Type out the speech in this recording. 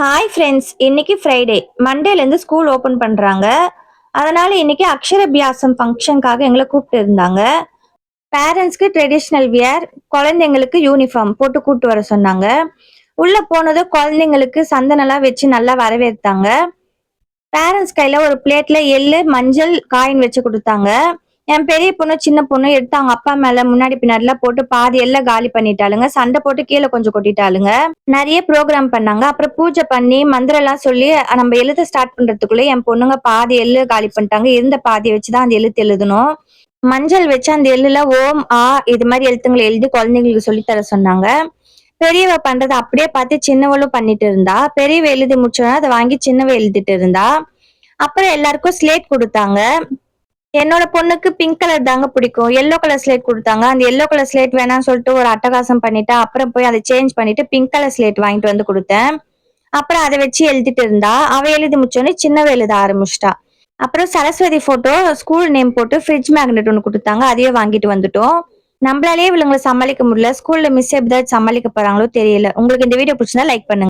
Hi friends, இன்னைக்கு Friday. மண்டேலேருந்து school open பண்றாங்க. அதனால இன்னைக்கு அக்ஷரபியாசம் ஃபங்க்ஷனுக்காக எங்களை கூப்பிட்டு இருந்தாங்க. பேரண்ட்ஸ்க்கு ட்ரெடிஷ்னல் வியர், குழந்தைங்களுக்கு யூனிஃபார்ம் போட்டு கூட்டு வர சொன்னாங்க. உள்ள போனதும் குழந்தைங்களுக்கு சந்தனம்லாம் வச்சு நல்லா வரவேற்த்தாங்க. பேரண்ட்ஸ் கையில ஒரு பிளேட்ல எள்ளு, மஞ்சள், காயின் வச்சு குடுத்தாங்க. என் பெரிய பொண்ணு, சின்ன பொண்ணு எடுத்து அவங்க அப்பா மேல முன்னாடி பின்னாடிலாம் போட்டு பாதி எல்லாம் காலி பண்ணிட்டாளுங்க. சண்டை போட்டு கீழே கொஞ்சம் கொட்டிட்டாளுங்க. நிறைய ப்ரோக்ராம் பண்ணாங்க. அப்புறம் பூஜை பண்ணி மந்திரம் எல்லாம் சொல்லி நம்ம எழுத ஸ்டார்ட் பண்றதுக்குள்ள என் பொண்ணுங்க பாதி எள்ளு காலி பண்ணிட்டாங்க. இருந்த பாதியை வச்சுதான் அந்த எழுத்து எழுதணும். மஞ்சள் வச்சு அந்த எள்ளுல ஓம், ஆ இது மாதிரி எழுத்துங்களை எழுதி குழந்தைங்களுக்கு சொல்லி தர சொன்னாங்க. பெரியவ பண்றதை அப்படியே பார்த்து சின்னவளும் பண்ணிட்டு இருந்தா. பெரியவ எழுதி முடிச்சோன்னா அதை வாங்கி சின்னவ எழுதிட்டு இருந்தா. அப்புறம் எல்லாருக்கும் ஸ்லேட் கொடுத்தாங்க. என்னோட பொண்ணுக்கு பிங்க் கலர் தாங்க பிடிக்கும். எல்லோ கலர் ஸ்லேட் கொடுத்தாங்க. அந்த எல்லோ கலர் ஸ்லேட் வேணாம்னு சொல்லிட்டு ஒரு அட்டகாசம் பண்ணிட்டா. அப்புறம் போய் அதை சேஞ்ச் பண்ணிட்டு பிங்க் கலர் ஸ்லேட் வாங்கிட்டு வந்து கொடுத்தேன். அப்புறம் அதை வச்சு எழுதிட்டு இருந்தா. அவ எழுதி முடிச்சோடனே சின்னவ எழுத ஆரம்பிச்சிட்டா. அப்புறம் சரஸ்வதி போட்டோ, ஸ்கூல் நேம் போட்டு ஃப்ரிட்ஜ் மேக்னெட் ஒன்று கொடுத்தாங்க. அதையே வாங்கிட்டு வந்துட்டோம். நம்மளாலேயே இவங்களை சமாளிக்க முடியல. ஸ்கூல்ல மிஸ் எப்படியாவது சமாளிக்க போறாங்களோ தெரியல. உங்களுக்கு இந்த வீடியோ பிடிச்சிருந்தா லைக் பண்ணுங்க.